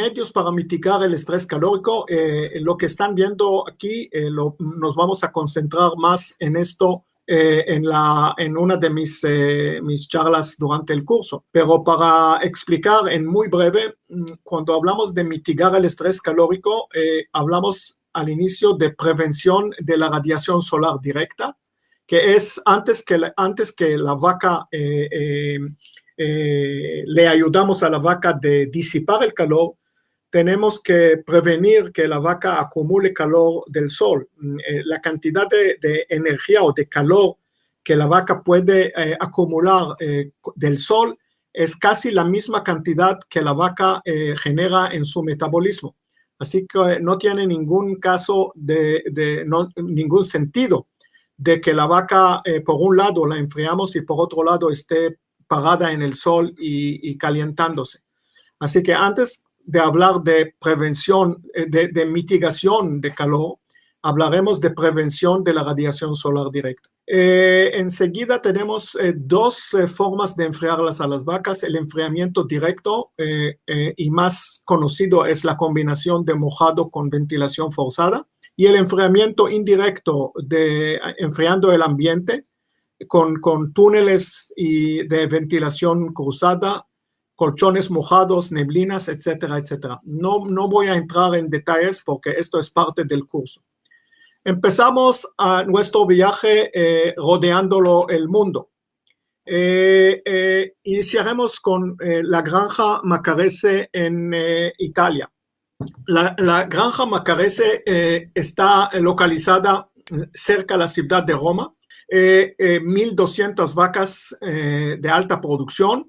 medios para mitigar el estrés calórico. Lo que están viendo aquí, nos vamos a concentrar más en esto en una de mis charlas durante el curso. Pero para explicar en muy breve, cuando hablamos de mitigar el estrés calórico, hablamos al inicio de prevención de la radiación solar directa, que es antes que la vaca le ayudamos a la vaca de disipar el calor, tenemos que prevenir que la vaca acumule calor del sol. La cantidad de energía o de calor que la vaca puede acumular del sol es casi la misma cantidad que la vaca genera en su metabolismo. Así que no tiene ningún caso ningún sentido de que la vaca, por un lado, la enfriamos y por otro lado esté parada en el sol y calientándose. Así que antes de hablar de prevención, de mitigación de calor, hablaremos de prevención de la radiación solar directa. Enseguida tenemos dos formas de enfriarlas a las vacas. El enfriamiento directo y más conocido es la combinación de mojado con ventilación forzada, y el enfriamiento indirecto enfriando el ambiente con túneles de ventilación cruzada, colchones mojados, neblinas, etcétera, etcétera. No voy a entrar en detalles porque esto es parte del curso. Empezamos nuestro viaje rodeando el mundo. Iniciaremos con la granja Macarese en Italia. La granja Macarese está localizada cerca de la ciudad de Roma. 1,200 vacas de alta producción.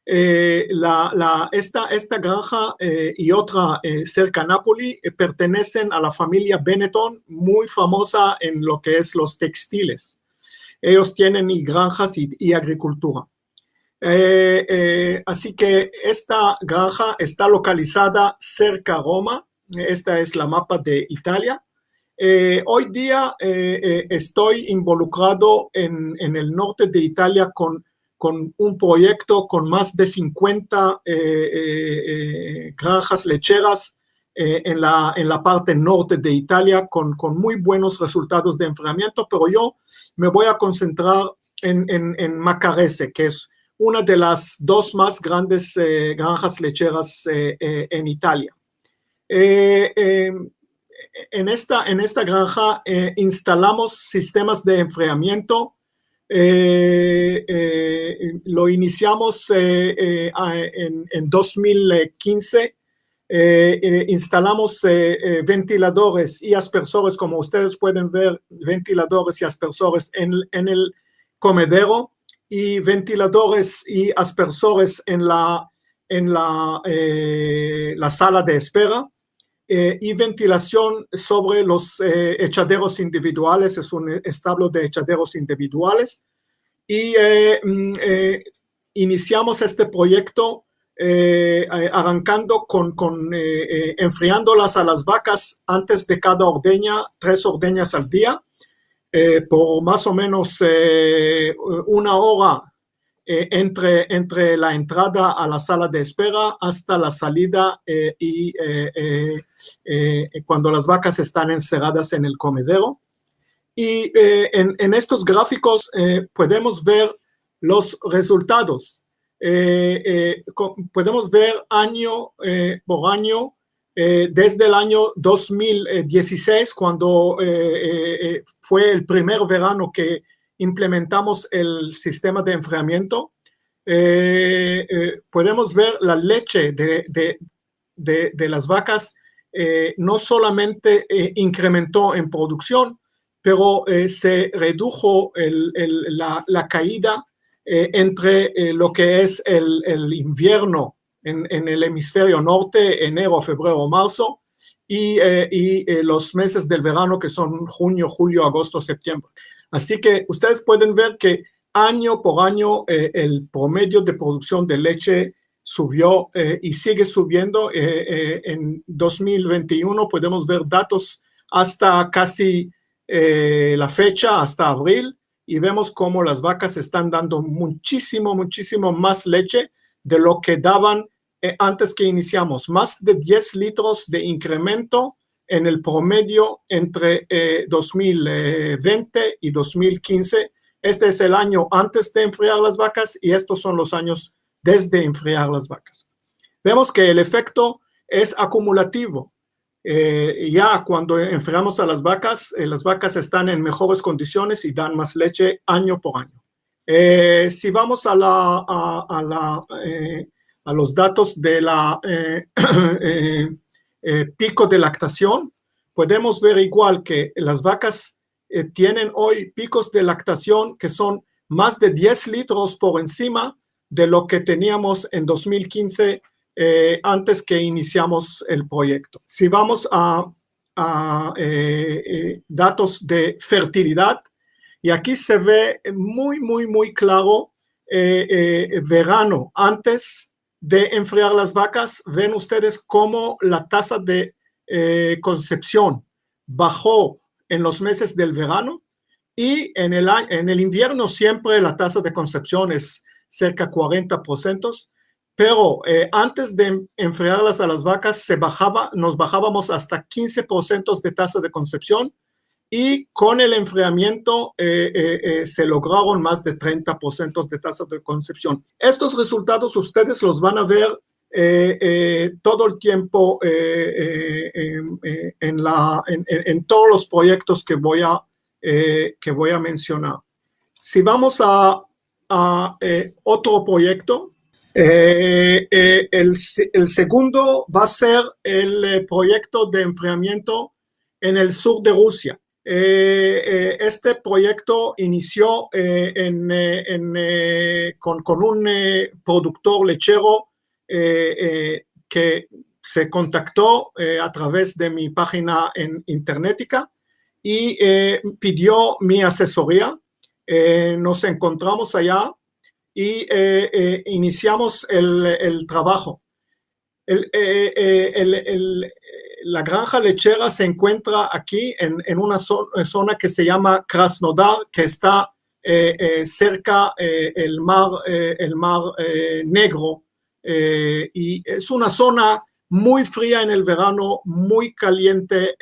Esta granja y otra cerca de Nápoli pertenecen a la familia Benetton, muy famosa en lo que es los textiles. Ellos tienen granjas y agricultura. Así que esta granja está localizada cerca de Roma. Esta es la mapa de Italia. Hoy día estoy involucrado en el norte de Italia con un proyecto con más de 50 granjas lecheras en la parte norte de Italia con muy buenos resultados de enfriamiento, pero yo me voy a concentrar en Macarese, que es una de las dos más grandes granjas lecheras en Italia. En esta granja instalamos sistemas de enfriamiento. Lo iniciamos en 2015. Instalamos ventiladores y aspersores, como ustedes pueden ver, ventiladores y aspersores en el comedero, y ventiladores y aspersores en la sala de espera. Y ventilación sobre los echaderos individuales, es un establo de echaderos individuales. Y iniciamos este proyecto arrancando enfriándolas a las vacas antes de cada ordeña, 3 ordeñas al día, por más o menos 1 hora entre la entrada a la sala de espera hasta la salida cuando las vacas están encerradas en el comedero. Y en estos gráficos podemos ver los resultados. Podemos ver año por año, desde el año 2016, cuando fue el primer verano que implementamos el sistema de enfriamiento. Podemos ver la leche de las vacas no solamente incrementó en producción, pero se redujo la caída entre lo que es el invierno en el hemisferio norte, enero, febrero, marzo, y los meses del verano, que son junio, julio, agosto, septiembre. Así que ustedes pueden ver que año por año el promedio de producción de leche subió y sigue subiendo. En 2021 podemos ver datos hasta casi la fecha, hasta abril, y vemos cómo las vacas están dando muchísimo más leche de lo que daban antes que iniciamos, más de 10 litros de incremento en el promedio entre 2020 y 2015. Este es el año antes de enfriar las vacas y estos son los años desde enfriar las vacas. Vemos que el efecto es acumulativo. Ya cuando enfriamos a las vacas están en mejores condiciones y dan más leche año por año. Si vamos a los datos de la pico de lactación, podemos ver igual que las vacas tienen hoy picos de lactación que son más de 10 litros por encima de lo que teníamos en 2015 antes que iniciamos el proyecto. Si vamos a datos de fertilidad, y aquí se ve muy claro verano antes de enfriar las vacas. Ven ustedes cómo la tasa de concepción bajó en los meses del verano y en el invierno siempre la tasa de concepción es cerca de 40%, pero antes de enfriarlas a las vacas nos bajábamos hasta 15% de tasa de concepción y con el enfriamiento se lograron más de 30% de tasa de concepción. Estos resultados ustedes los van a ver todo el tiempo en todos los proyectos que voy a mencionar. Si vamos a otro proyecto, el segundo va a ser el proyecto de enfriamiento en el sur de Rusia. Este proyecto inició con un productor lechero que se contactó a través de mi página internetica y pidió mi asesoría. Nos encontramos allá y iniciamos el trabajo. La granja lechera se encuentra aquí en una zona que se llama Krasnodar, que está cerca el mar Negro, y es una zona muy fría en el verano, muy caliente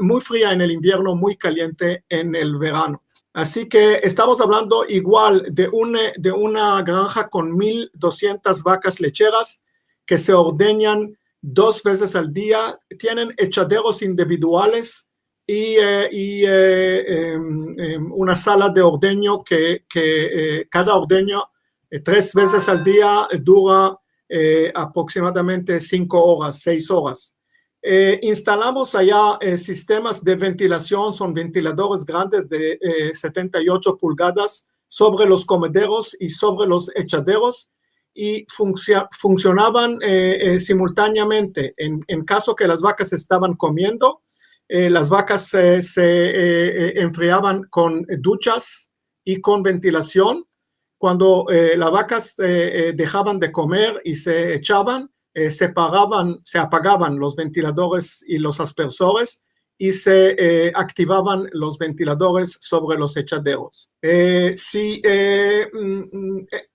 muy fría en el invierno, muy caliente en el verano. Así que estamos hablando igual de una granja con 1,200 vacas lecheras que se ordeñan 2 veces al día, tienen echaderos individuales y una sala de ordeño que cada ordeño 3 veces al día dura aproximadamente 5 horas, 6 horas. Instalamos allá sistemas de ventilación, son ventiladores grandes de 78 pulgadas sobre los comederos y sobre los echaderos y funcionaban simultáneamente. En caso que las vacas estaban comiendo, las vacas se enfriaban con duchas y con ventilación. Cuando las vacas dejaban de comer y se echaban, se apagaban los ventiladores y los aspersores y se activaban los ventiladores sobre los echaderos.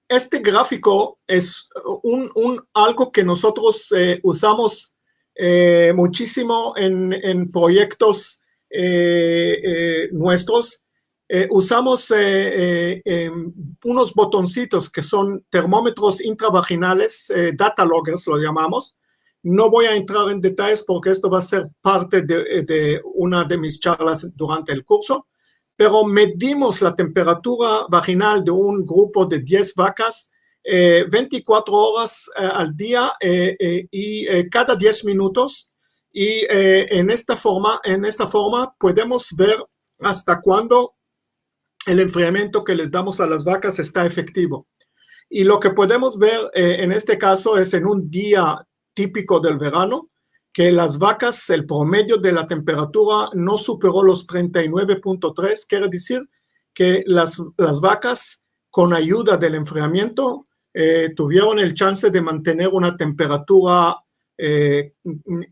Este gráfico es algo que nosotros usamos muchísimo en proyectos nuestros. Usamos unos botoncitos que son termómetros intravaginales, data loggers lo llamamos. No voy a entrar en detalles porque esto va a ser parte de una de mis charlas durante el curso, pero medimos la temperatura vaginal de un grupo de 10 vacas 24 horas al día y cada 10 minutos. Y en esta forma podemos ver hasta cuándo el enfriamiento que les damos a las vacas está efectivo. Y lo que podemos ver en este caso es en un día típico del verano, que las vacas, el promedio de la temperatura no superó los 39.3, quiere decir que las vacas con ayuda del enfriamiento tuvieron el chance de mantener una temperatura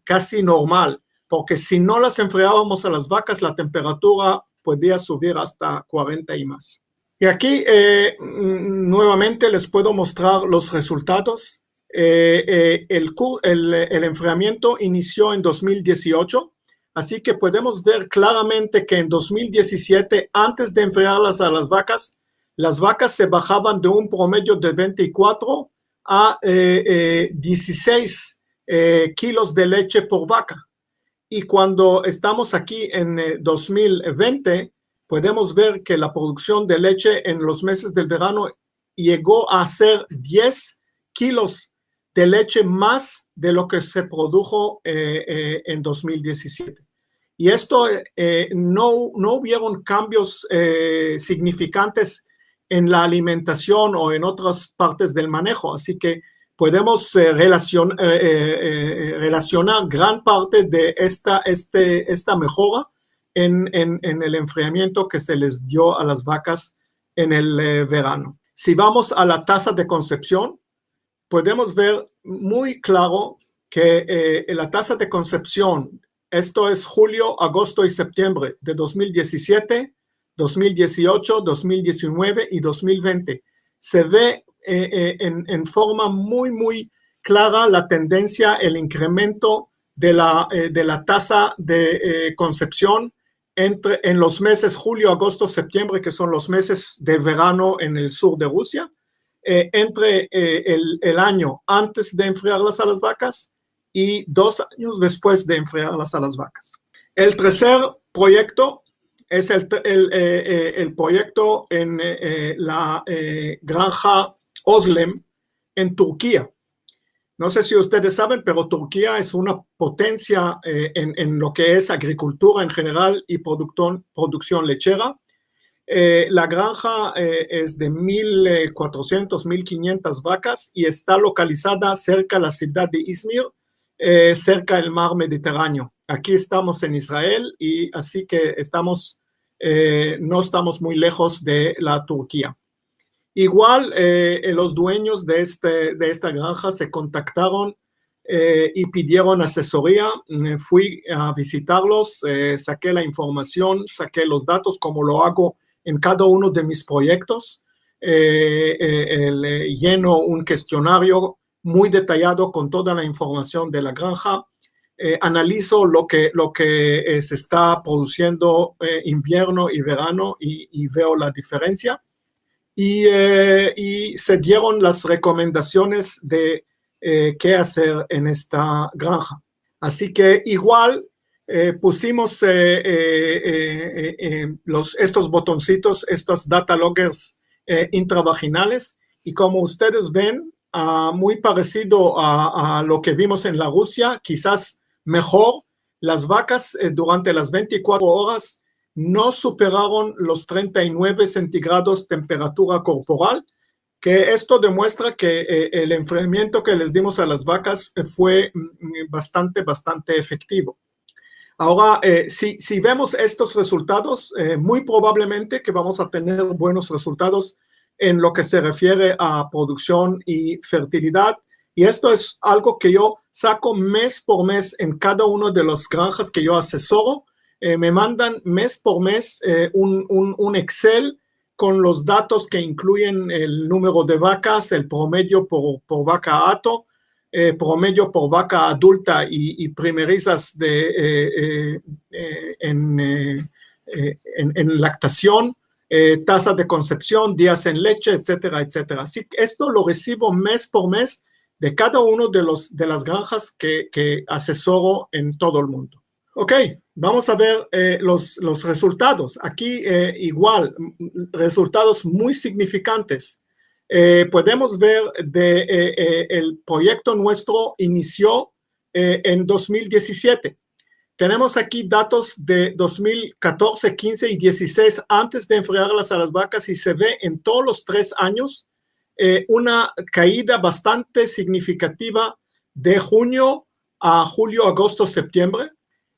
casi normal, porque si no las enfriábamos a las vacas, la temperatura podía subir hasta 40 y más. Y aquí nuevamente les puedo mostrar los resultados. El enfriamiento inició en 2018, así que podemos ver claramente que en 2017, antes de enfriarlas a las vacas se bajaban de un promedio de 24 a 16 kilos de leche por vaca. Y cuando estamos aquí en 2020, podemos ver que la producción de leche en los meses del verano llegó a ser 10 kilos de leche más de lo que se produjo en 2017. Y esto no hubieron cambios significantes en la alimentación o en otras partes del manejo, así que podemos relacionar gran parte de esta mejora en el enfriamiento que se les dio a las vacas en el verano. Si vamos a la tasa de concepción, podemos ver muy claro que la tasa de concepción, esto es julio, agosto y septiembre de 2017, 2018, 2019 y 2020, se ve en forma muy clara la tendencia, el incremento de la tasa de concepción en los meses julio, agosto, septiembre, que son los meses de verano en el sur de Rusia, entre el año antes de enfriarlas a las vacas y 2 años después de enfriarlas a las vacas. El tercer proyecto es el proyecto en la granja Özlem en Turquía. No sé si ustedes saben, pero Turquía es una potencia en lo que es agricultura en general y producción lechera. La granja es de 1.400, 1.500 vacas y está localizada cerca de la ciudad de Izmir, cerca del mar Mediterráneo. Aquí estamos en Israel y así que no estamos muy lejos de la Turquía. Igual los dueños de esta granja se contactaron y pidieron asesoría. Fui a visitarlos, saqué la información, saqué los datos como lo hago en cada uno de mis proyectos. Lleno un cuestionario muy detallado con toda la información de la granja. Analizo lo que se está produciendo invierno y verano y veo la diferencia. Y se dieron las recomendaciones de qué hacer en esta granja. Así que igual pusimos estos botoncitos, estos data loggers intravaginales, y como ustedes ven, muy parecido a lo que vimos en la Rusia, quizás mejor, las vacas durante las 24 horas no superaron los 39 centígrados temperatura corporal, que esto demuestra que el enfriamiento que les dimos a las vacas fue bastante efectivo. Ahora, si vemos estos resultados, muy probablemente que vamos a tener buenos resultados en lo que se refiere a producción y fertilidad. Y esto es algo que yo saco mes por mes en cada una de las granjas que yo asesoro. Me mandan mes por mes un Excel con los datos que incluyen el número de vacas, el promedio por vaca hato, promedio por vaca adulta y primerizas en lactación, tasa de concepción, días en leche, etcétera, etcétera. Así que esto lo recibo mes por mes de cada uno de las granjas que asesoro en todo el mundo. Ok, vamos a ver los resultados. Aquí igual, resultados muy significantes. Podemos ver el proyecto nuestro inició en 2017. Tenemos aquí datos de 2014, 15 y 16 antes de enfriarlas a las vacas y se ve en todos los 3 años una caída bastante significativa de junio a julio, agosto, septiembre.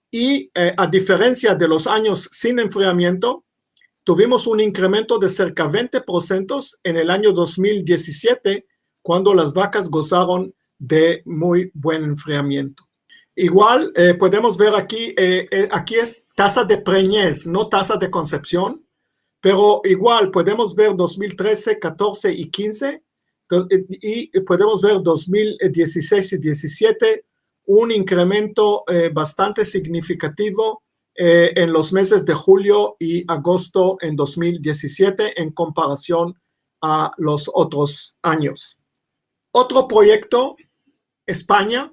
Y a diferencia de los años sin enfriamiento, tuvimos un incremento de cerca de 20% en el año 2017, cuando las vacas gozaron de muy buen enfriamiento. Igual podemos ver aquí es tasa de preñez, no tasa de concepción, pero igual podemos ver 2013, 14 y 15, Y podemos ver 2016 y 17 un incremento bastante significativo en los meses de julio y agosto en 2017 en comparación a los otros años. Otro proyecto, España.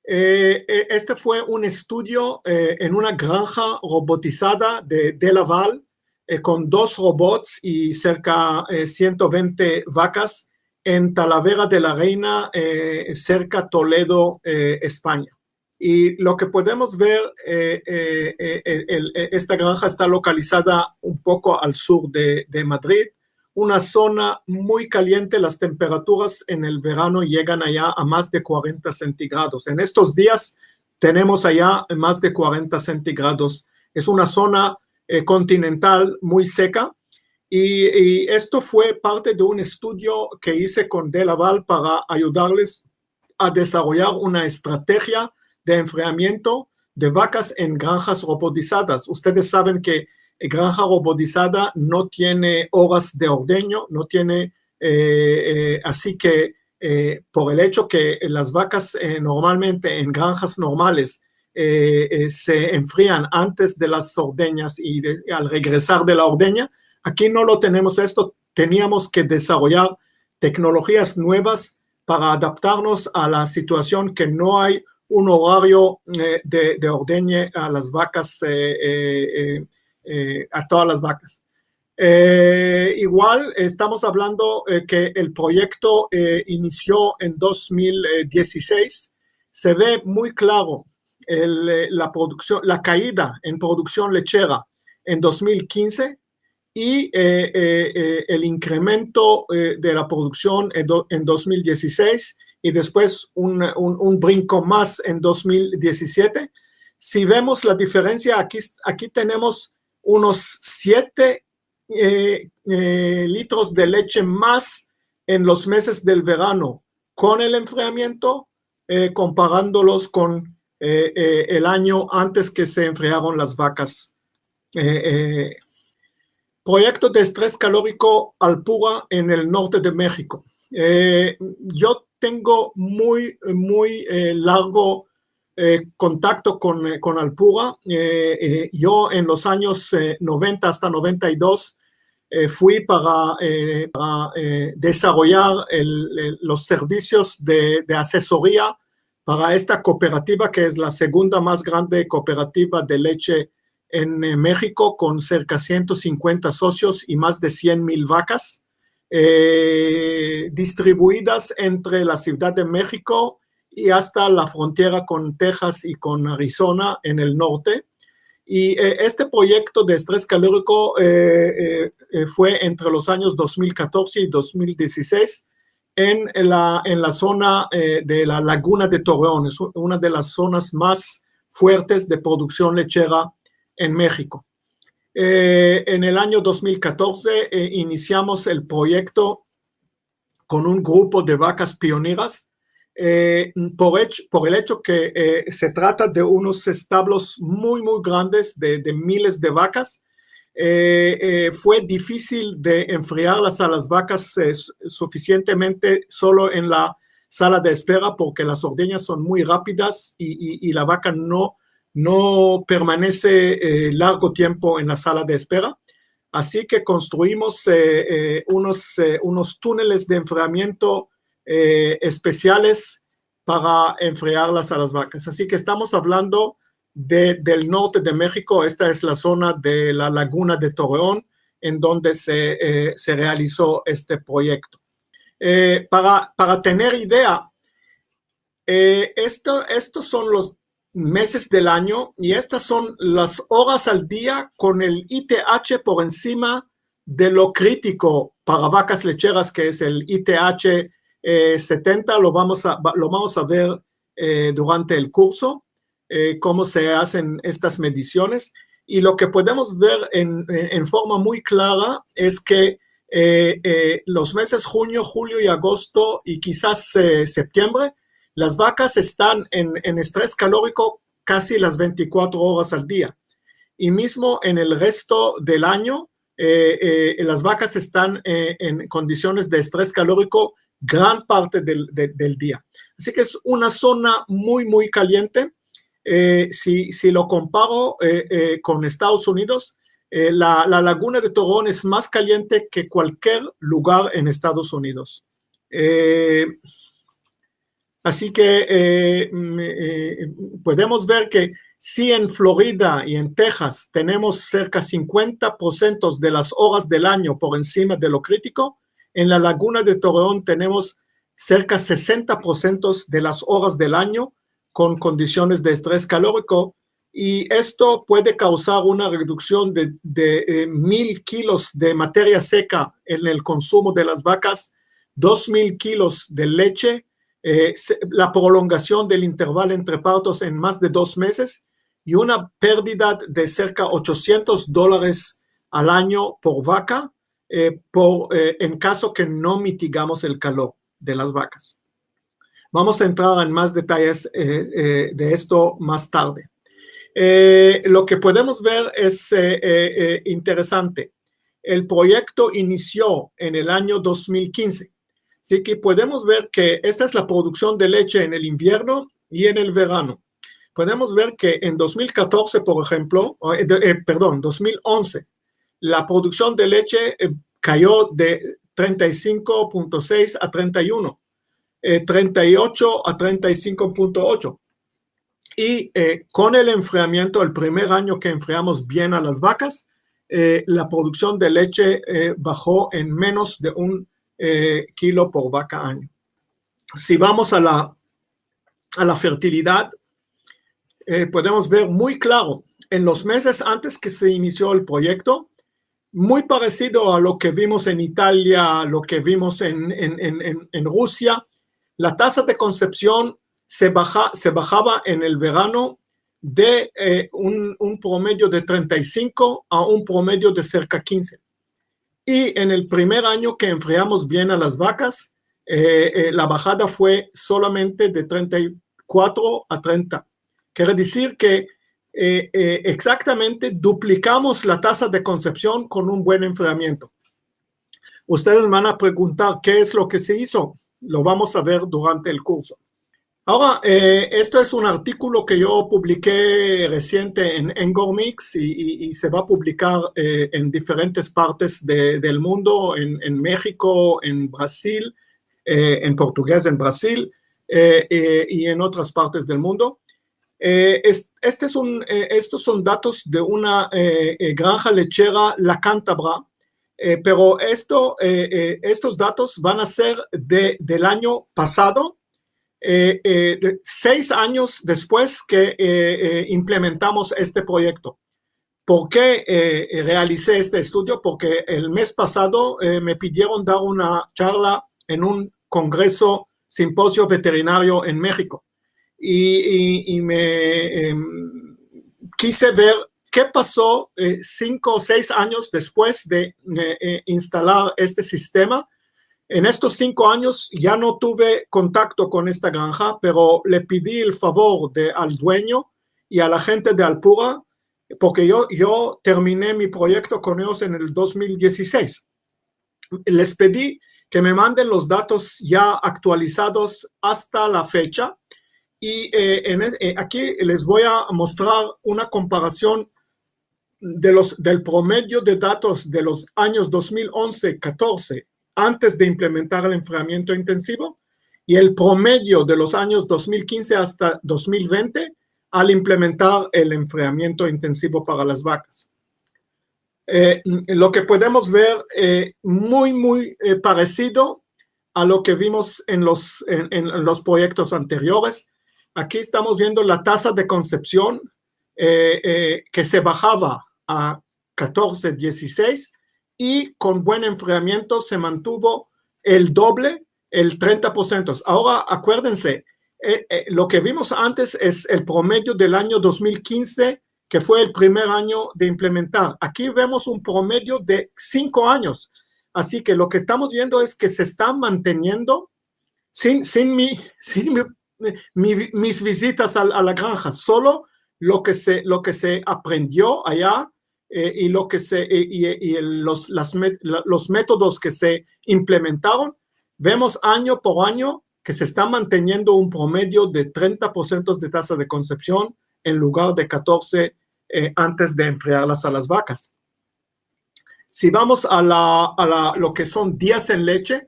Este fue un estudio en una granja robotizada de Laval con 2 robots y cerca de 120 vacas en Talavera de la Reina, cerca Toledo, España. Y lo que podemos ver, esta granja está localizada un poco al sur de Madrid, una zona muy caliente. Las temperaturas en el verano llegan allá a más de 40 centígrados. En estos días tenemos allá más de 40 centígrados. Es una zona continental muy seca. Y esto fue parte de un estudio que hice con De Laval para ayudarles a desarrollar una estrategia de enfriamiento de vacas en granjas robotizadas. Ustedes saben que granja robotizada no tiene horas de ordeño, no tiene, así que por el hecho que las vacas normalmente en granjas normales se enfrían antes de las ordeñas y al regresar de la ordeña, aquí no lo tenemos esto. Teníamos que desarrollar tecnologías nuevas para adaptarnos a la situación que no hay un horario de ordeñe a las vacas, a todas las vacas. Igual estamos hablando que el proyecto inició en 2016. Se ve muy claro la caída en producción lechera en 2015 y el incremento de la producción en 2016 y después un brinco más en 2017. Si vemos la diferencia, aquí tenemos unos 7 litros de leche más en los meses del verano con el enfriamiento, comparándolos con el año antes que se enfriaron las vacas. Proyecto de estrés calórico Alpura en el norte de México. Yo tengo muy largo contacto con Alpura. Yo en los años 90 hasta 92 fui para desarrollar los servicios de asesoría para esta cooperativa, que es la segunda más grande cooperativa de leche en México, con cerca de 150 socios y más de 100,000 vacas, distribuidas entre la Ciudad de México y hasta la frontera con Texas y con Arizona en el norte. Y este proyecto de estrés calórico fue entre los años 2014 y 2016 en la zona de la Laguna de Torreón. Es una de las zonas más fuertes de producción lechera en México. En el año 2014 iniciamos el proyecto con un grupo de vacas pioneras, por el hecho que se trata de unos establos muy grandes de miles de vacas. Fue difícil de enfriarlas a las vacas suficientemente solo en la sala de espera, porque las ordeñas son muy rápidas y la vaca no permanece largo tiempo en la sala de espera. Así que construimos unos túneles de enfriamiento especiales para enfriarlas a las vacas. Así que estamos hablando del norte de México. Esta es la zona de la Laguna de Torreón, en donde se realizó este proyecto. Para tener idea, estos son los meses del año y estas son las horas al día con el ITH por encima de lo crítico para vacas lecheras, que es el ITH 70. Lo vamos a ver durante el curso, cómo se hacen estas mediciones. Y lo que podemos ver en forma muy clara es que los meses junio, julio y agosto y quizás septiembre, las vacas están en estrés calórico casi las 24 horas al día. Y mismo en el resto del año, las vacas están en condiciones de estrés calórico gran parte del día. Así que es una zona muy, muy caliente. Si lo comparo con Estados Unidos, la laguna de Torreón es más caliente que cualquier lugar en Estados Unidos. Así que podemos ver que si en Florida y en Texas tenemos cerca de 50% de las horas del año por encima de lo crítico, en la laguna de Torreón tenemos cerca de 60% de las horas del año con condiciones de estrés calórico, y esto puede causar una reducción de 1,000 kilos de materia seca en el consumo de las vacas, 2,000 kilos de leche, la prolongación del intervalo entre partos en más de 2 meses y una pérdida de cerca de $800 al año por vaca en caso que no mitigamos el calor de las vacas. Vamos a entrar en más detalles de esto más tarde. Lo que podemos ver es interesante. El proyecto inició en el año 2015. Así que podemos ver que esta es la producción de leche en el invierno y en el verano. Podemos ver que en 2014, por ejemplo, 2011, la producción de leche cayó de 35.6 a 31, 38 a 35.8. Y con el enfriamiento, el primer año que enfriamos bien a las vacas, la producción de leche bajó en menos de 1 kilo por vaca año. Si vamos a la fertilidad, podemos ver muy claro en los meses antes que se inició el proyecto, muy parecido a lo que vimos en Italia, lo que vimos en Rusia, la tasa de concepción se bajaba en el verano de un promedio de 35 a un promedio de cerca de 15. Y en el primer año que enfriamos bien a las vacas, la bajada fue solamente de 34 a 30. Quiere decir que exactamente duplicamos la tasa de concepción con un buen enfriamiento. Ustedes van a preguntar qué es lo que se hizo. Lo vamos a ver durante el curso. Ahora, esto es un artículo que yo publiqué reciente en Engormix y se va a publicar en diferentes partes del mundo, en México, en Brasil, en portugués en Brasil y en otras partes del mundo. Estos son datos de una granja lechera La Cántabra, pero estos datos van a ser del año pasado, 6 años después que implementamos este proyecto. ¿Por qué realicé este estudio? Porque el mes pasado me pidieron dar una charla en un congreso simposio veterinario en México y me quise ver qué pasó 5 o 6 años después de instalar este sistema. En estos 5 años ya no tuve contacto con esta granja, pero le pedí el favor al dueño y a la gente de Alpura, porque yo terminé mi proyecto con ellos en el 2016. Les pedí que me manden los datos ya actualizados hasta la fecha y aquí les voy a mostrar una comparación del promedio de datos de los años 2011-14 antes de implementar el enfriamiento intensivo y el promedio de los años 2015 hasta 2020 al implementar el enfriamiento intensivo para las vacas. Lo que podemos ver muy parecido a lo que vimos en los proyectos anteriores. Aquí estamos viendo la tasa de concepción que se bajaba a 14, 16 y con buen enfriamiento se mantuvo el doble, el 30%. Ahora acuérdense, lo que vimos antes es el promedio del año 2015, que fue el primer año de implementar. Aquí vemos un promedio de 5 años. Así que lo que estamos viendo es que se está manteniendo sin mis visitas a la granja, solo lo que se aprendió allá y los métodos que se implementaron vemos año por año que se está manteniendo un promedio de 30% de tasa de concepción en lugar de 14 antes de enfriarlas a las vacas. Si vamos a lo que son días en leche,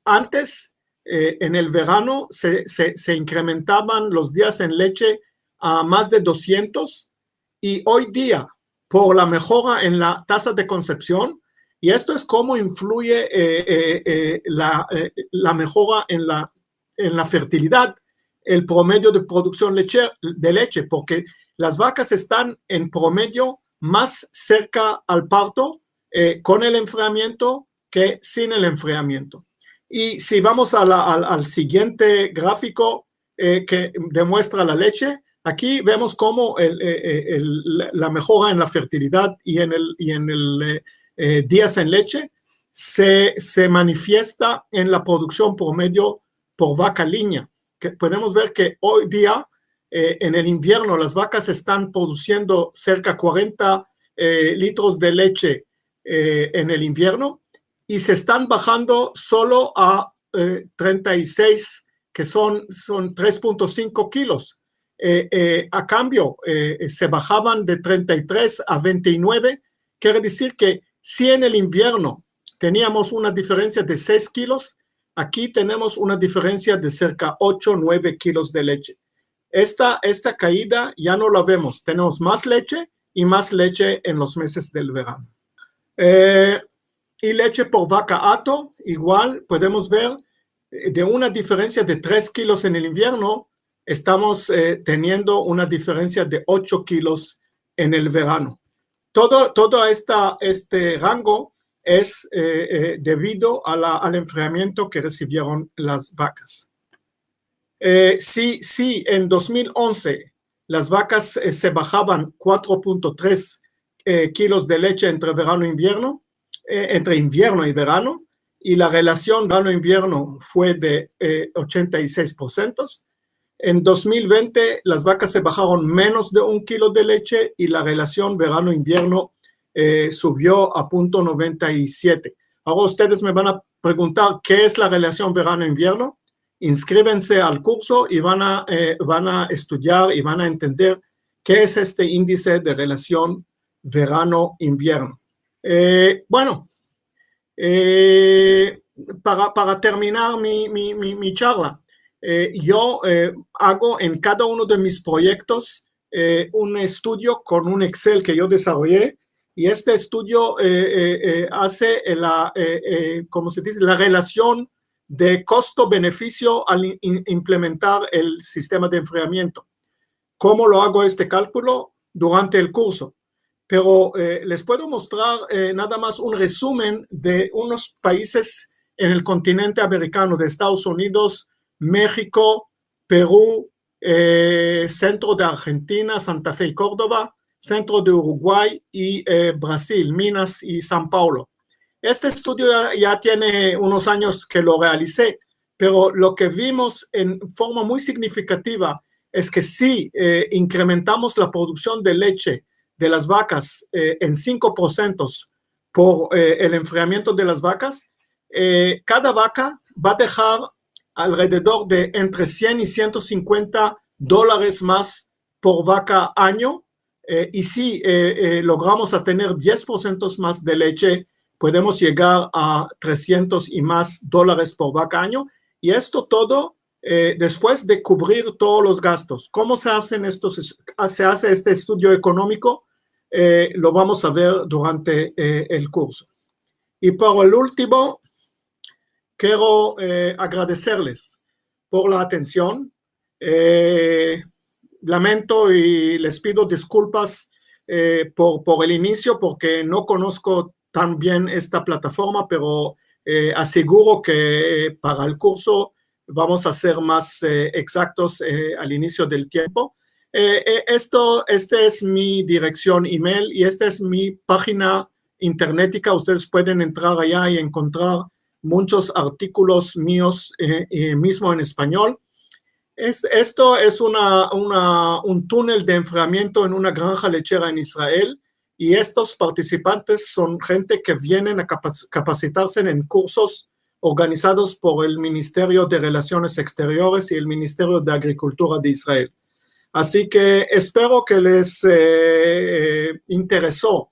antes, en el verano, se incrementaban los días en leche a más de 200 y hoy día, por la mejora en la tasa de concepción, y esto es cómo influye la mejora en la fertilidad, el promedio de producción de leche, porque las vacas están en promedio más cerca al parto con el enfriamiento que sin el enfriamiento. Y si vamos al siguiente gráfico que demuestra la leche, aquí vemos cómo la mejora en la fertilidad y en el días en leche se manifiesta en la producción promedio por vaca liña. Que podemos ver que hoy día en el invierno las vacas están produciendo cerca de 40 litros de leche en el invierno y se están bajando solo a 36, que son 3.5 kilos. A cambio, se bajaban de 33 a 29, quiere decir que si en el invierno teníamos una diferencia de 6 kilos, aquí tenemos una diferencia de cerca de 8 o 9 kilos de leche. Esta caída ya no la vemos, tenemos más leche y más leche en los meses del verano. Y leche por vaca hato, igual podemos ver de una diferencia de 3 kilos en el invierno, estamos teniendo una diferencia de 8 kilos en el verano. Todo este rango es debido al enfriamiento que recibieron las vacas. Si en 2011 las vacas se bajaban 4.3 kilos de leche entre verano e invierno, entre invierno y verano, y la relación verano-invierno fue de 86%. En 2020 las vacas se bajaron menos de 1 kilo de leche y la relación verano-invierno subió a 0.97. Ahora ustedes me van a preguntar qué es la relación verano-invierno. Inscríbense al curso y van a estudiar y van a entender qué es este índice de relación verano-invierno. Para terminar mi charla, yo hago en cada uno de mis proyectos un estudio con un Excel que yo desarrollé, y este estudio hace ¿cómo se dice? La relación de costo-beneficio al implementar el sistema de enfriamiento. ¿Cómo lo hago este cálculo? Durante el curso. Pero les puedo mostrar nada más un resumen de unos países en el continente americano, de Estados Unidos, México, Perú, centro de Argentina, Santa Fe y Córdoba, centro de Uruguay y Brasil, Minas y San Paulo. Este estudio ya tiene unos años que lo realicé, pero lo que vimos en forma muy significativa es que si incrementamos la producción de leche de las vacas en 5% por el enfriamiento de las vacas, cada vaca va a dejar alrededor de entre 100 y 150 dólares más por vaca año, y si logramos a tener 10% más de leche, podemos llegar a 300 y más dólares por vaca año, y esto todo después de cubrir todos los gastos. ¿Cómo se hace este estudio económico? Lo vamos a ver durante el curso. Y por el último, quiero agradecerles por la atención. Lamento y les pido disculpas por el inicio, porque no conozco tan bien esta plataforma, pero aseguro que para el curso vamos a ser más exactos al inicio del tiempo. Este es mi dirección email y esta es mi página internetica. Ustedes pueden entrar allá y encontrar muchos artículos míos mismo en español. Esto es un túnel de enfriamiento en una granja lechera en Israel, y estos participantes son gente que vienen a capacitarse en cursos organizados por el Ministerio de Relaciones Exteriores y el Ministerio de Agricultura de Israel. Así que espero que les interesó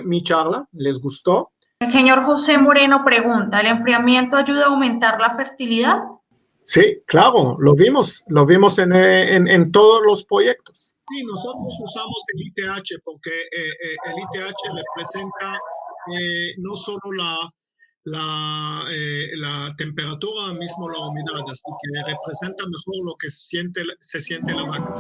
mi charla, les gustó. El señor José Moreno pregunta, ¿el enfriamiento ayuda a aumentar la fertilidad? Sí, claro, lo vimos en todos los proyectos. Sí, nosotros usamos el ITH porque el ITH representa no solo la temperatura, mismo la humedad, así que representa mejor lo que se siente la vaca.